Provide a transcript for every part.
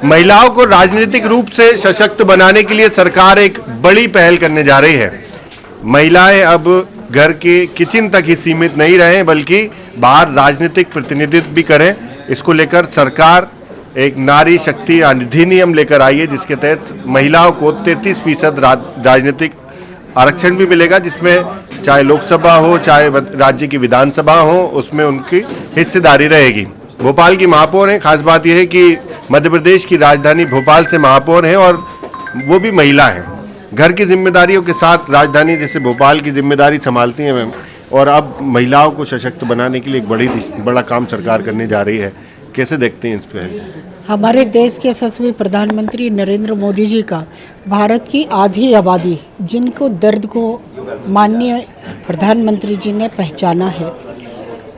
महिलाओं को राजनीतिक रूप से सशक्त बनाने के लिए सरकार एक बड़ी पहल करने जा रही है। महिलाएं अब घर के किचन तक ही सीमित नहीं रहें बल्कि बाहर राजनीतिक प्रतिनिधित्व भी करें। इसको लेकर सरकार एक नारी शक्ति अधिनियम लेकर आई है, जिसके तहत महिलाओं को 33% राजनीतिक आरक्षण भी मिलेगा, जिसमें चाहे लोकसभा हो चाहे राज्य की विधानसभा हो, उसमें उनकी हिस्सेदारी रहेगी। भोपाल की महापौर हैं। खास बात यह है कि मध्य प्रदेश की राजधानी भोपाल से महापौर हैं और वो भी महिला हैं। घर की जिम्मेदारियों के साथ राजधानी जैसे भोपाल की जिम्मेदारी संभालती हैं मैम, और अब महिलाओं को सशक्त बनाने के लिए एक बड़ा काम सरकार करने जा रही है। कैसे देखते हैं इस पर? हमारे देश के यशस्वी प्रधानमंत्री नरेंद्र मोदी जी का भारत की आधी आबादी जिनको दर्द को माननीय प्रधानमंत्री जी ने पहचाना है।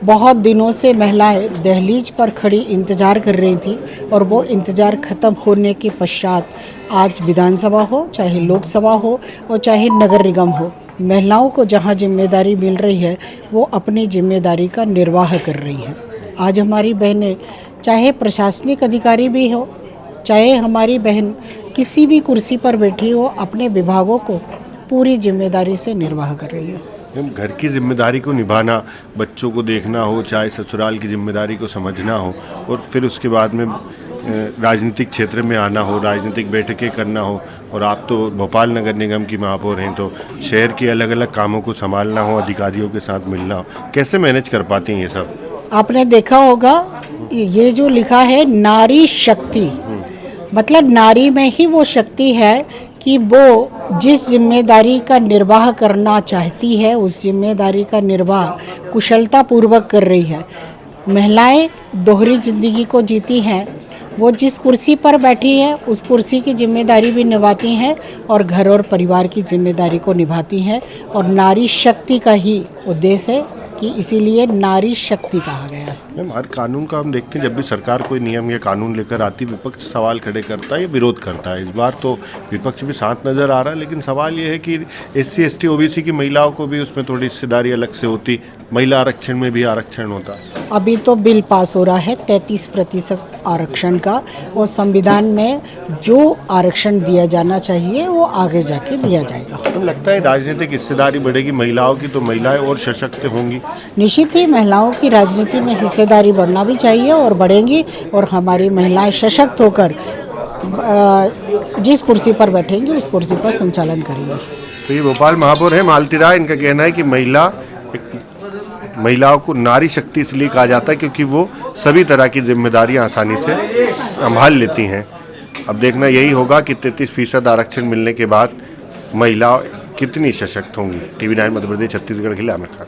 बहुत दिनों से महिलाएं दहलीज पर खड़ी इंतज़ार कर रही थी और वो इंतज़ार ख़त्म होने के पश्चात आज विधानसभा हो चाहे लोकसभा हो और चाहे नगर निगम हो, महिलाओं को जहां जिम्मेदारी मिल रही है वो अपनी जिम्मेदारी का निर्वाह कर रही हैं। आज हमारी बहनें चाहे प्रशासनिक अधिकारी भी हो, चाहे हमारी बहन किसी भी कुर्सी पर बैठी हो, अपने विभागों को पूरी जिम्मेदारी से निर्वाह कर रही है। घर की जिम्मेदारी को निभाना, बच्चों को देखना हो, चाहे ससुराल की जिम्मेदारी को समझना हो, और फिर उसके बाद में राजनीतिक क्षेत्र में आना हो, राजनीतिक बैठकें करना हो, और आप तो भोपाल नगर निगम की महापौर हैं, तो शहर के अलग अलग कामों को संभालना हो, अधिकारियों के साथ मिलना हो, कैसे मैनेज कर पाती हैं ये सब? आपने देखा होगा ये जो लिखा है नारी शक्ति, मतलब नारी में ही वो शक्ति है कि वो जिस जिम्मेदारी का निर्वाह करना चाहती है उस जिम्मेदारी का निर्वाह कुशलता पूर्वक कर रही है। महिलाएं दोहरी जिंदगी को जीती हैं। वो जिस कुर्सी पर बैठी है उस कुर्सी की जिम्मेदारी भी निभाती हैं और घर और परिवार की जिम्मेदारी को निभाती हैं, और नारी शक्ति का ही उद्देश्य है कि इसीलिए नारी शक्ति कहा गया है। मैम, हर कानून का हम देखते हैं, जब भी सरकार कोई नियम या कानून लेकर आती है, विपक्ष सवाल खड़े करता है या विरोध करता है। इस बार तो विपक्ष भी साथ नजर आ रहा है, लेकिन सवाल ये है कि SC ST OBC की महिलाओं को भी उसमें थोड़ी हिस्सेदारी अलग से होती, महिला आरक्षण में भी आरक्षण होता है। अभी तो बिल पास हो रहा है 33% आरक्षण का, और संविधान में जो आरक्षण दिया जाना चाहिए वो आगे जाके दिया जाएगा। तो लगता है राजनीतिक हिस्सेदारी बढ़ेगी महिलाओं की, तो महिलाएं और सशक्त होंगी। निश्चित ही महिलाओं की राजनीति में हिस्सेदारी बढ़ना भी चाहिए और बढ़ेंगी, और हमारी महिलाएं सशक्त होकर जिस कुर्सी पर बैठेंगी उस कुर्सी पर संचालन करेंगी। तो ये भोपाल महापौर है मालती राय। इनका कहना है कि महिलाओं को नारी शक्ति इसलिए कहा जाता है क्योंकि वो सभी तरह की जिम्मेदारियां आसानी से संभाल लेती हैं। अब देखना यही होगा कि 33% आरक्षण मिलने के बाद महिला कितनी सशक्त होंगी। TV9 मध्य प्रदेश छत्तीसगढ़ के लिए आमिर खान।